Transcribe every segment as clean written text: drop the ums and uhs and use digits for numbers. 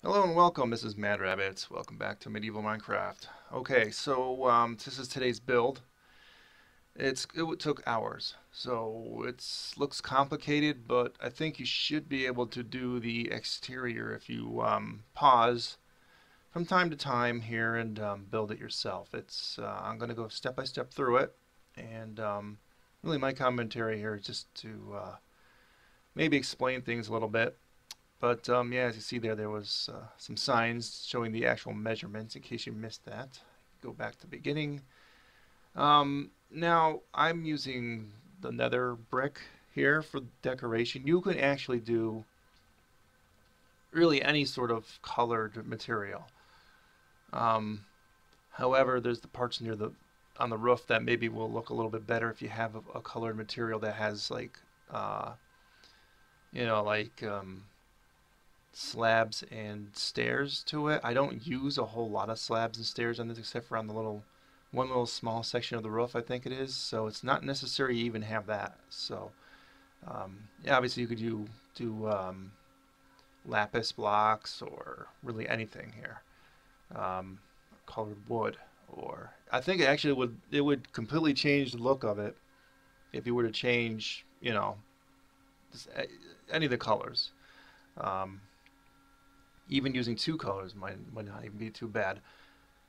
Hello and welcome, this is Mad Rabbit. Welcome back to Medieval Minecraft. Okay, so this is today's build. It took hours, so it looks complicated, but I think you should be able to do the exterior if you pause from time to time here and build it yourself. I'm going to go step by step through it, and really my commentary here is just to maybe explain things a little bit. But yeah, as you see there, there was some signs showing the actual measurements in case you missed that. Go back to the beginning. Now, I'm using the nether brick here for decoration. You can actually do really any sort of colored material. Um, However, there's the parts near the on the roof that maybe will look a little bit better if you have a colored material that has like, uh, like slabs and stairs to it. I don't use a whole lot of slabs and stairs on this except for on the one little small section of the roof, I think it is. So it's not necessary to even have that. So yeah, obviously you could do lapis blocks or really anything here. Colored wood, or I think it would completely change the look of it if you were to change, just any of the colors. Um, Even using two colors might not even be too bad.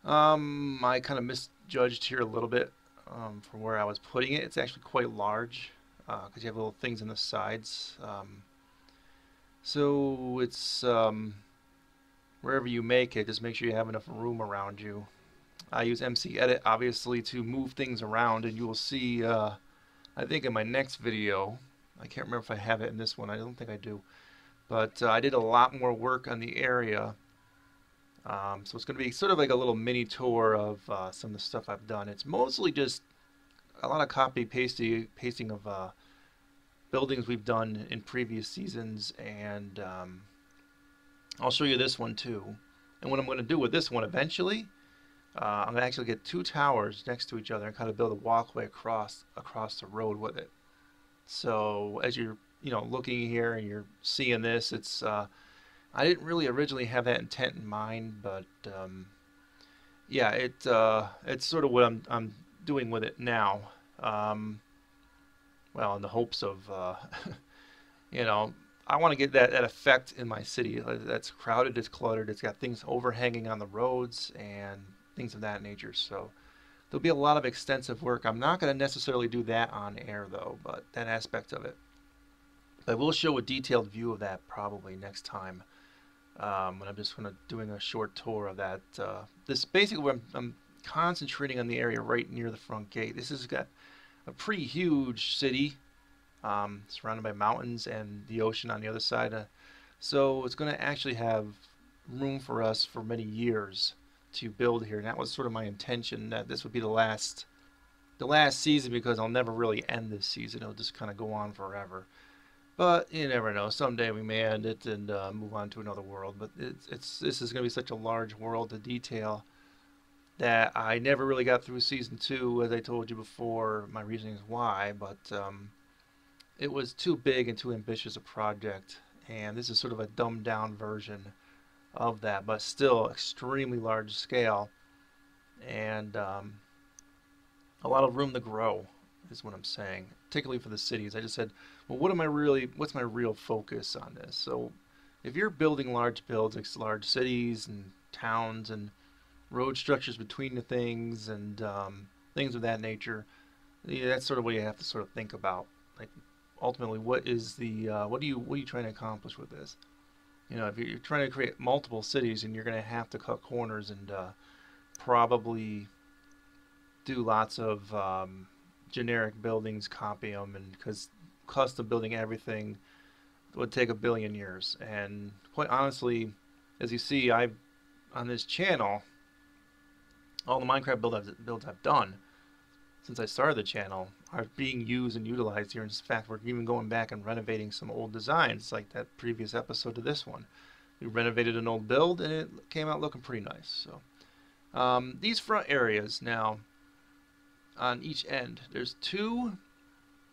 I kind of misjudged here a little bit from where I was putting it. It's actually quite large because you have little things on the sides. So it's wherever you make it, just make sure you have enough room around you. I use MCEdit obviously to move things around, and you will see. I think in my next video, I can't remember if I have it in this one. I don't think I do. But I did a lot more work on the area. So it's going to be sort of like a little mini tour of some of the stuff I've done. It's mostly just a lot of pasting of buildings we've done in previous seasons, and I'll show you this one too. And what I'm going to do with this one eventually, I'm going to actually get two towers next to each other and kind of build a walkway across the road with it. So as you're looking here and you're seeing this, it's I didn't really originally have that intent in mind, but yeah, it's sort of what I'm doing with it now. Um, well, in the hopes of you know, I want to get that effect in my city that's crowded, it's cluttered, it's got things overhanging on the roads and things of that nature. So there'll be a lot of extensive work. I'm not going to necessarily do that on air though, but that aspect of it. I will show a detailed view of that probably next time. When I'm just doing a short tour of that. This basically where I'm concentrating on the area right near the front gate. This has got a pretty huge city, surrounded by mountains and the ocean on the other side. So it's going to actually have room for us for many years to build here. And that was sort of my intention, that this would be the last season, because I'll never really end this season. It'll just kind of go on forever. But you never know. Someday we may end it and move on to another world. But this is going to be such a large world to detail that I never really got through season two, as I told you before. My reasoning is why, but it was too big and too ambitious a project, and this is sort of a dumbed down version of that, but still extremely large scale, and a lot of room to grow is what I'm saying, particularly for the cities. I just said, well, what's my real focus on this? So if you're building large builds, like large cities and towns and road structures between the things and things of that nature, yeah, that's sort of what you have to sort of think about. Like, ultimately, what are you trying to accomplish with this? If you're trying to create multiple cities, and you're going to have to cut corners and probably do lots of generic buildings, copy them, and because custom building everything would take a billion years. And quite honestly, as you see, I've on this channel, all the Minecraft builds I've done since I started the channel are being used and utilized here. In fact, we're even going back and renovating some old designs, like that previous episode to this one. We renovated an old build, and it came out looking pretty nice. So these front areas now, on each end, there's two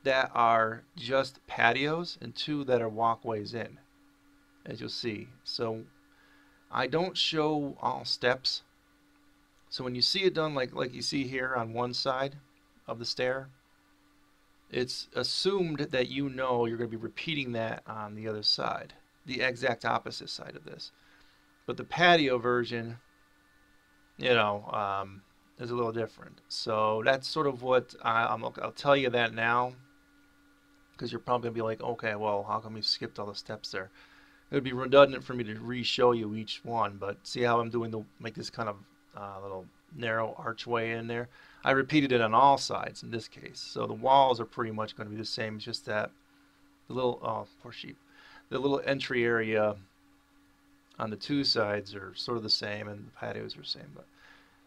that are just patios and two that are walkways in, as you'll see. So I don't show all steps. So when you see it done like you see here on one side of the stair, it's assumed that you know you're going to be repeating that on the other side, the exact opposite side of this. But the patio version, you know, is a little different. So that's sort of what I'll tell you that now, because you're probably going to be like, okay, well, how come you skipped all the steps there? It would be redundant for me to re-show you each one, but see how I'm doing like this kind of little narrow archway in there? I repeated it on all sides in this case. So the walls are pretty much going to be the same. It's just that the little, oh, poor sheep, the little entry area on the two sides are sort of the same, and the patios are the same. But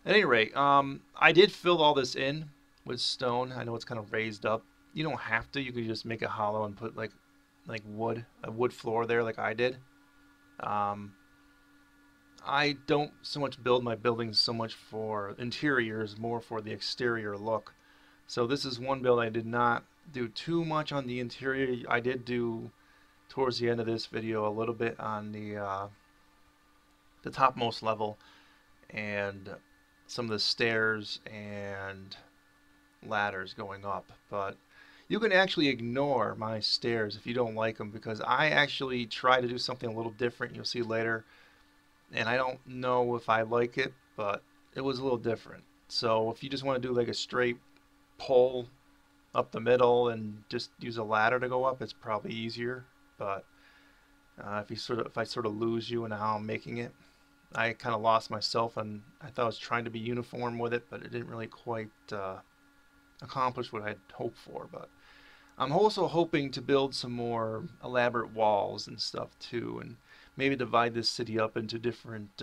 at any rate, I did fill all this in with stone. I know it's kind of raised up. You don't have to. You could just make it hollow and put like a wood floor there like I did. Um, I don't so much build my buildings so much for interiors, more for the exterior look. So this is one build I did not do too much on the interior. I did do towards the end of this video a little bit on the topmost level and some of the stairs and ladders going up, but you can actually ignore my stairs if you don't like them, because I actually try to do something a little different. You'll see later, and I don't know if I like it, but it was a little different. So if you just want to do like a straight pole up the middle and just use a ladder to go up, it's probably easier. But if I sort of lose you in how I'm making it, I kind of lost myself, and I thought I was trying to be uniform with it, but it didn't really quite accomplish what I'd hoped for. But I'm also hoping to build some more elaborate walls and stuff too, and maybe divide this city up into different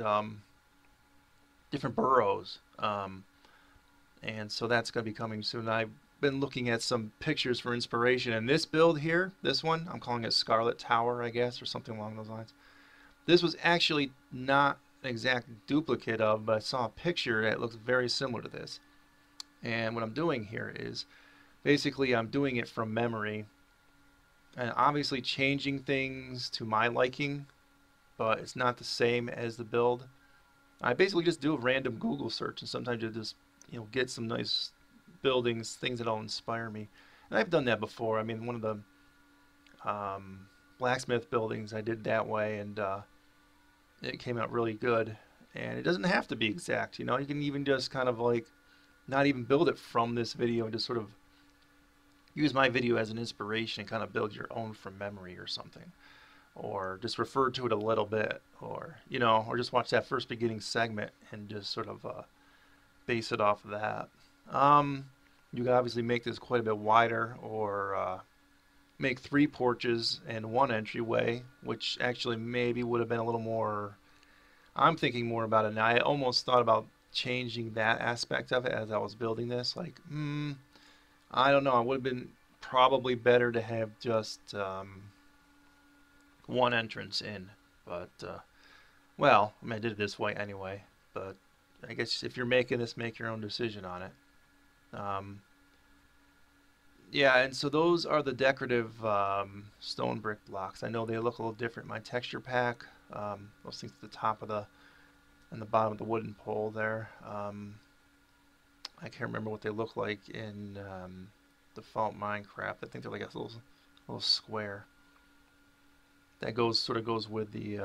different boroughs. And so that's going to be coming soon. I've been looking at some pictures for inspiration, and this build here, this one, I'm calling it Scarlet Tower, I guess, or something along those lines. This was actually not an exact duplicate of, but I saw a picture that looks very similar to this. And what I'm doing here is basically I'm doing it from memory and obviously changing things to my liking, but it's not the same as the build. I basically just do a random Google search, and sometimes you just get some nice buildings, things that'll inspire me. And I've done that before. I mean, one of the blacksmith buildings I did that way, and it came out really good. And it doesn't have to be exact, you can even just kind of like not even build it from this video and just sort of use my video as an inspiration and kind of build your own from memory or something, or just refer to it a little bit, or or just watch that first beginning segment and just sort of base it off of that. You can obviously make this quite a bit wider, or make 3 porches and 1 entryway, which actually maybe would have been a little more. I'm thinking more about it now. I almost thought about changing that aspect of it as I was building this. Like, I don't know. It would have been probably better to have just 1 entrance in. But, well, I mean, I did it this way anyway. But I guess if you're making this, make your own decision on it. Yeah, and so those are the decorative stone brick blocks. I know they look a little different in my texture pack. Those things at the top of and the bottom of the wooden pole there. I can't remember what they look like in default Minecraft. I think they're like a little square that sort of goes with the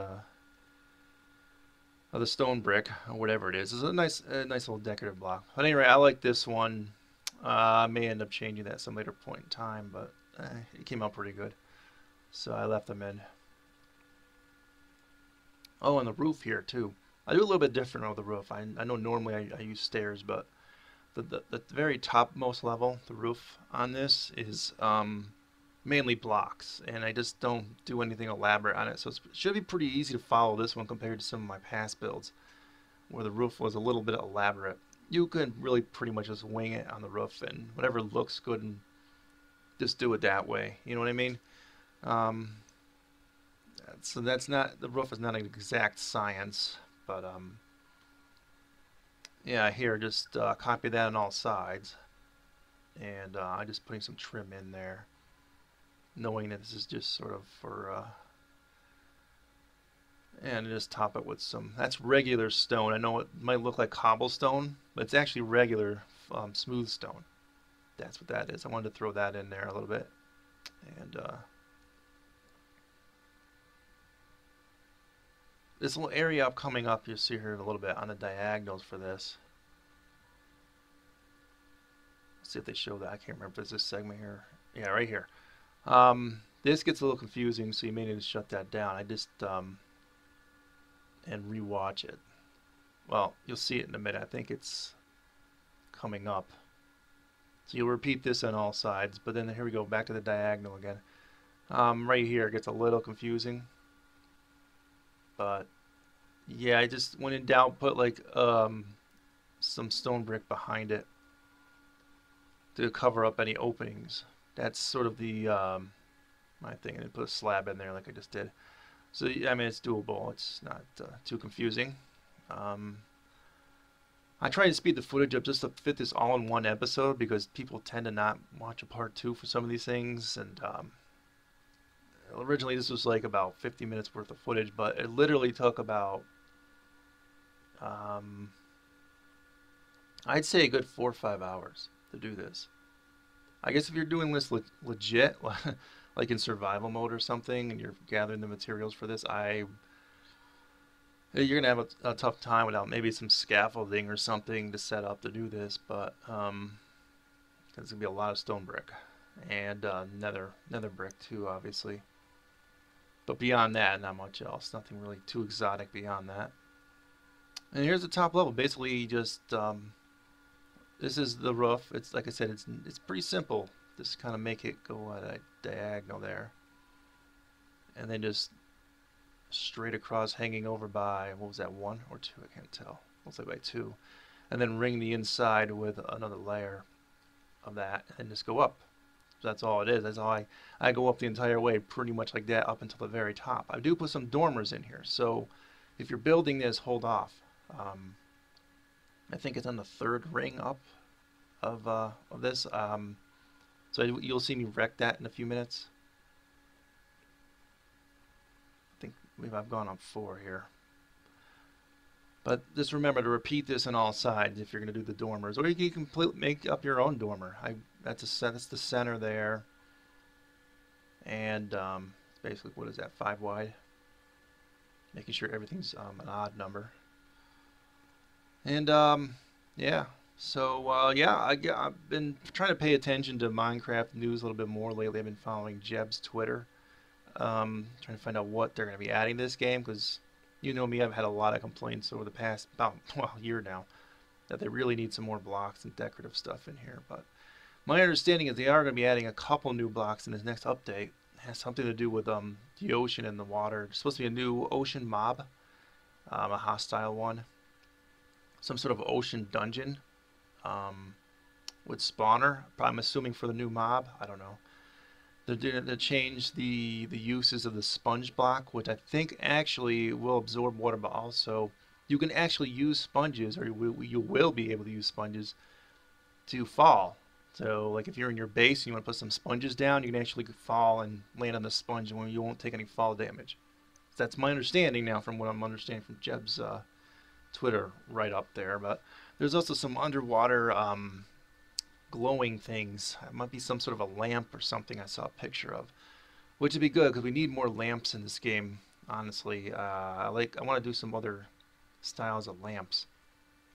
stone brick or whatever it is. It's a nice little decorative block. But anyway, I like this one. I may end up changing that at some later point in time, but it came out pretty good, so I left them in. Oh, and the roof here too. I do a little bit different on the roof. I know normally I use stairs, but the very topmost level, the roof on this is mainly blocks, and I just don't do anything elaborate on it. So it should be pretty easy to follow this one compared to some of my past builds, where the roof was a little bit elaborate. You can really pretty much just wing it on the roof, and whatever looks good, and just do it that way. You know what I mean? So the roof is not an exact science, but yeah, here, just copy that on all sides, and I'm just putting some trim in there, knowing that this is just sort of for And just top it with some, that's regular stone. I know it might look like cobblestone, but it's actually regular smooth stone. That's what that is. I wanted to throw that in there a little bit. And this little area up coming up, you'll see here in a little bit on the diagonals for this. Let's see if they show that. I can't remember if it's this segment here. Yeah, right here. This gets a little confusing, so you may need to shut that down. I just and rewatch it. Well, you'll see it in a minute. I think it's coming up. So you'll repeat this on all sides, but then here we go, back to the diagonal again. Right here it gets a little confusing. But yeah, I just, when in doubt, put like some stone brick behind it to cover up any openings. That's sort of the my thing, and put a slab in there like I just did. So I mean, it's doable. It's not too confusing. I try to speed the footage up just to fit this all in one episode because people tend to not watch a part 2 for some of these things. And originally this was like about 50 minutes worth of footage, but it literally took about I'd say a good 4 or 5 hours to do this. I guess if you're doing this legit, like in survival mode or something, and you're gathering the materials for this, you're gonna have a tough time without maybe some scaffolding or something to set up to do this. But it's gonna be a lot of stone brick and nether brick too, obviously. But beyond that, not much else. Nothing really too exotic beyond that. And here's the top level. Basically, just this is the roof. It's like I said, it's pretty simple. Just kind of make it go at a diagonal there, and then just straight across, hanging over by, what was that, 1 or 2? I can't tell. Looks like by 2, and then ring the inside with another layer of that, and just go up. So that's all it is. That's all I go up the entire way, pretty much like that, up until the very top. I do put some dormers in here, so if you're building this, hold off. I think it's on the 3rd ring up of this. So you'll see me wreck that in a few minutes. I think I've gone on 4 here. But just remember to repeat this on all sides if you're going to do the dormers, or you can make up your own dormer. That's the center there, and basically, what is that, 5 wide? Making sure everything's an odd number. And yeah. So yeah, I've been trying to pay attention to Minecraft news a little bit more lately. I've been following Jeb's Twitter, trying to find out what they're going to be adding to this game, because you know me, I've had a lot of complaints over the past about year now that they really need some more blocks and decorative stuff in here. But my understanding is they are going to be adding a couple new blocks in this next update. It has something to do with the ocean and the water. There's supposed to be a new ocean mob, a hostile one, some sort of ocean dungeon. With spawner, I'm assuming for the new mob. I don't know. They're doing to change the uses of the sponge block, which I think actually will absorb water, but also you can actually use sponges, or you will be able to use sponges to fall. So like if you're in your base and you want to put some sponges down, you can actually fall and land on the sponge, and you won't take any fall damage. That's my understanding now, from what I'm understanding from Jeb's Twitter right up there. But there's also some underwater glowing things. It might be some sort of a lamp or something I saw a picture of, which would be good because we need more lamps in this game. Honestly, I want to do some other styles of lamps,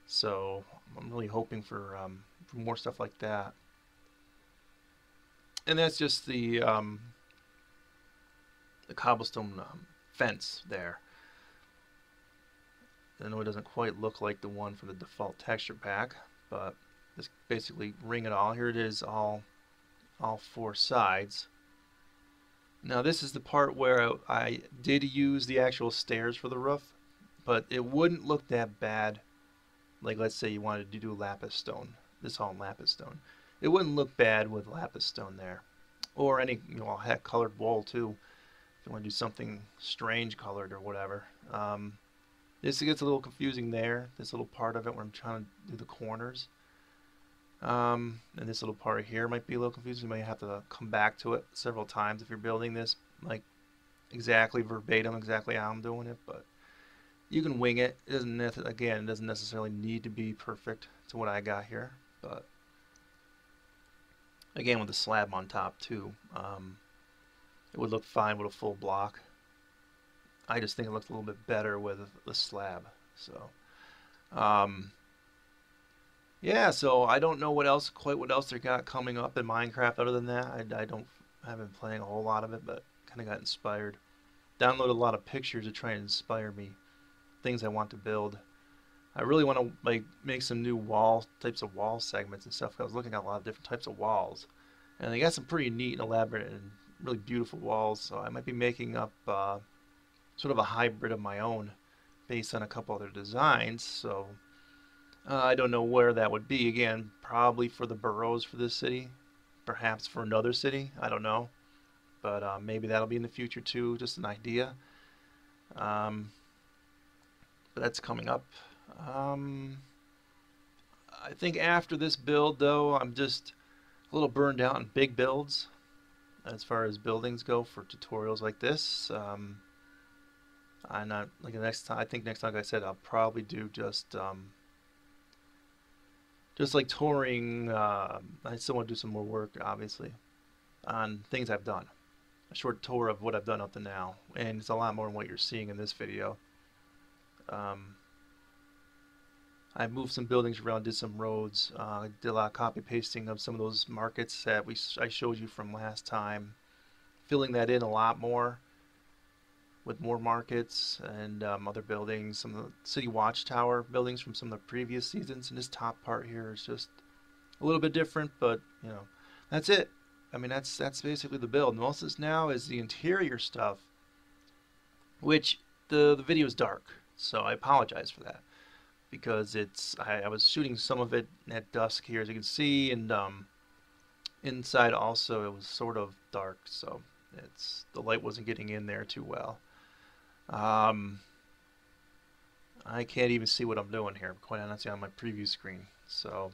so I'm really hoping for more stuff like that. And that's just the cobblestone fence there. I know it doesn't quite look like the one from the default texture pack, but just basically ring it all. Here it is, all 4 sides. Now this is the part where I did use the actual stairs for the roof, but it wouldn't look that bad. Like let's say you wanted to do lapis stone, this all lapis stone. It wouldn't look bad with lapis stone there, or any heck colored wool too. If you want to do something strange colored or whatever. This gets a little confusing there, this little part of it where I'm trying to do the corners. And this little part here might be a little confusing. You might have to come back to it several times if you're building this like exactly verbatim exactly how I'm doing it, but you can wing it. It doesn't again, it doesn't necessarily need to be perfect to what I got here, but again with the slab on top too, it would look fine with a full block. I just think it looks a little bit better with the slab. So um, yeah, so I don't know what else they got coming up in Minecraft other than that. I haven't been playing a whole lot of it, but kind of got inspired. Downloaded a lot of pictures to try and inspire me, things I want to build. I really want to like make some new types of wall segments and stuff. I was looking at a lot of different types of walls, and they got some pretty neat and elaborate and really beautiful walls. So I might be making up sort of a hybrid of my own based on a couple other designs. So I don't know where that would be. Again, probably for the boroughs for this city, perhaps for another city. I don't know, but maybe that'll be in the future too. Just an idea. Um, but that's coming up. Um, I think after this build, though, I'm just a little burned out on big builds as far as buildings go for tutorials like this. I'm not like the next time. I think next time, like I said, I'll probably do just like touring. I still want to do some more work, obviously, on things I've done. A short tour of what I've done up to now, and it's a lot more than what you're seeing in this video. Um, I moved some buildings around, did some roads, did a lot of copy pasting of some of those markets that I showed you from last time, filling that in a lot more with more markets and other buildings, some of the city watchtower buildings from some of the previous seasons. And this top part here is just a little bit different, but you know, that's it. I mean, that's basically the build. Most of this now is the interior stuff, which the video is dark, so I apologize for that because I was shooting some of it at dusk here, as you can see, and inside also it was sort of dark, so the light wasn't getting in there too well. I can't even see what I'm doing here, quite honestly, on my preview screen. So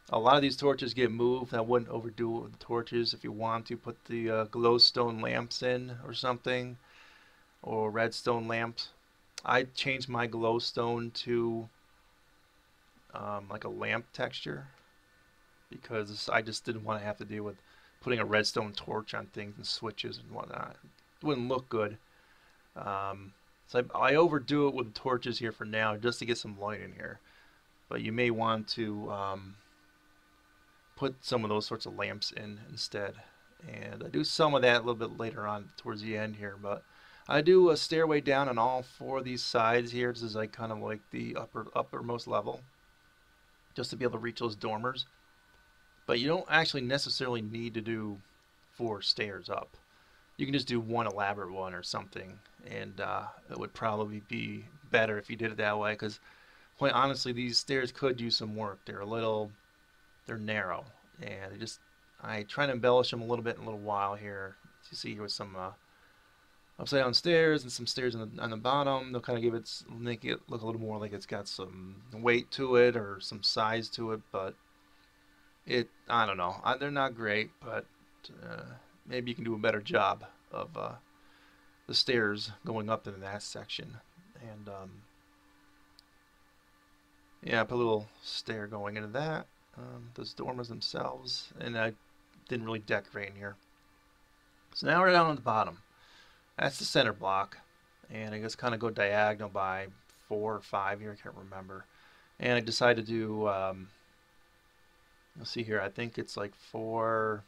a lot of these torches get moved. I wouldn't overdo it with the torches. If you want to put the glowstone lamps in or something, or redstone lamps, I changed my glowstone to like a lamp texture because I just didn't want to have to deal with putting a redstone torch on things and switches and whatnot. It wouldn't look good. So I overdo it with the torches here for now just to get some light in here. But you may want to put some of those sorts of lamps in instead. And I do some of that a little bit later on towards the end here. But I do a stairway down on all four of these sides here. This is like kind of like the uppermost level, just to be able to reach those dormers. But you don't actually necessarily need to do 4 stairs up. You can just do one elaborate one or something, and it would probably be better if you did it that way, because quite honestly, these stairs could use some work. They're narrow, and I try to embellish them a little bit in a little while here. As you see here with some upside down stairs and some stairs on the bottom. They'll kind of make it look a little more like it's got some weight to it or some size to it, but I don't know. They're not great, but maybe you can do a better job of the stairs going up into that section. And yeah, I put a little stair going into that. Those dormers themselves, and I didn't really decorate in here. So now we're down on the bottom. That's the center block, and I just kind of go diagonal by 4 or 5 here. I can't remember. And I decided to do. Let's see here. I think it's like 4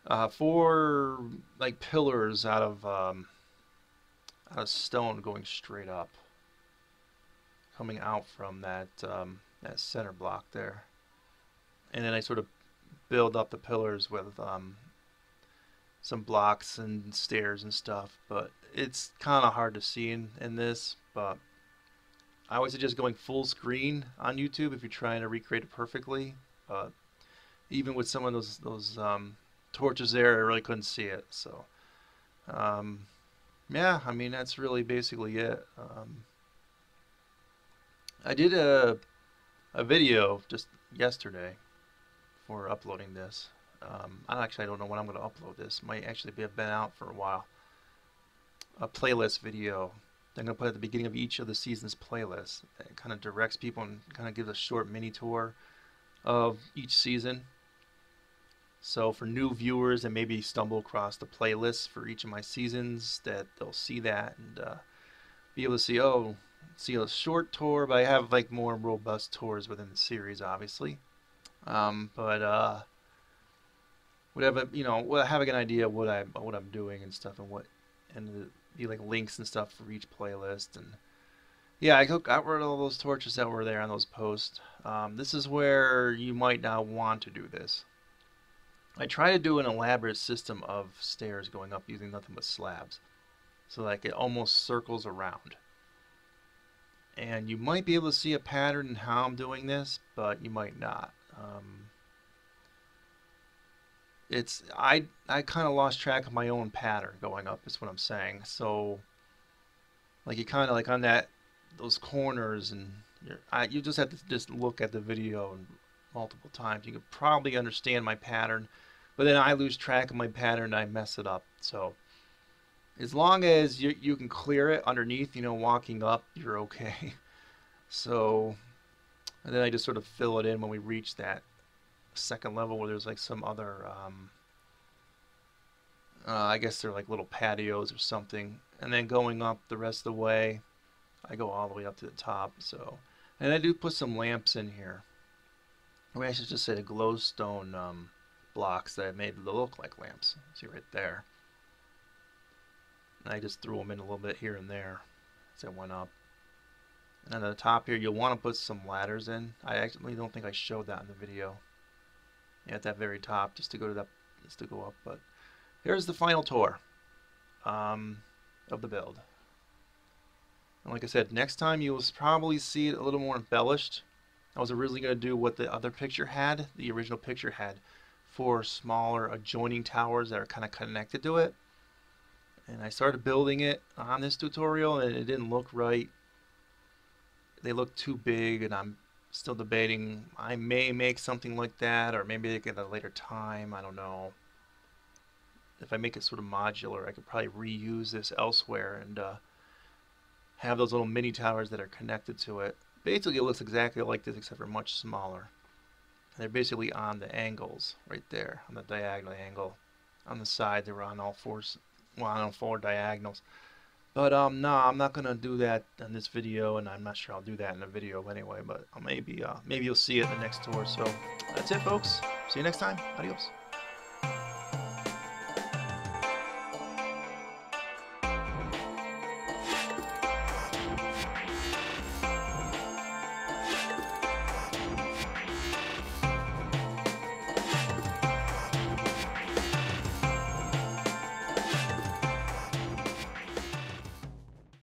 like pillars out of stone going straight up, coming out from that center block there, and then I sort of build up the pillars with some blocks and stairs and stuff. But it's kind of hard to see in this, but I always suggest going full screen on YouTube if you're trying to recreate it perfectly. Even with some of those torches there, I really couldn't see it. So yeah, I mean, that's really basically it. I did a video just yesterday for uploading this. I don't know when I'm going to upload this. Might actually have been out for a while. a playlist video that I'm going to put at the beginning of each of the season's playlists. It kind of directs people and kind of gives a short mini tour of each season. So for new viewers that maybe stumble across the playlists for each of my seasons, that they'll see that and be able to see, oh, see a short tour, but I have like more robust tours within the series, obviously. But whatever, you know, well, having an idea of what I'm doing and stuff, and be like links and stuff for each playlist. And yeah, I got rid of all those torches that were there on those posts. This is where you might not want to do this. I try to do an elaborate system of stairs going up using nothing but slabs, so like it almost circles around. And you might be able to see a pattern in how I'm doing this, but you might not. I kind of lost track of my own pattern going up, is what I'm saying. So like you kind of like on those corners, and you just have to just look at the video multiple times. You could probably understand my pattern, but then I lose track of my pattern and I mess it up. So as long as you can clear it underneath, you know, walking up, you're okay. So, and then I just sort of fill it in when we reach that second level where there's like some other, I guess they're like little patios or something. And then going up the rest of the way, I go all the way up to the top. So, and I do put some lamps in here. Or I should just say the glowstone blocks that I made to look like lamps. See right there. And I just threw them in a little bit here and there as I went up. And on the top here, you'll want to put some ladders in. I actually don't think I showed that in the video. Yeah, at that very top, just to go up. But here's the final tour of the build. And like I said, next time you will probably see it a little more embellished. I was originally going to do what the other picture had, the original picture had, 4 smaller adjoining towers that are kind of connected to it. And I started building it on this tutorial and it didn't look right. They look too big, and I'm still debating. I may make something like that, or maybe at a later time. I don't know. If I make it sort of modular, I could probably reuse this elsewhere and have those little mini towers that are connected to it. Basically, it looks exactly like this, except for much smaller. They're basically on the angles right there, on the diagonal angle. On the side, they were on all 4 diagonals. But no, I'm not gonna do that in this video, and I'm not sure I'll do that in a video anyway. But maybe you'll see it in the next tour. So that's it, folks. See you next time. Adios.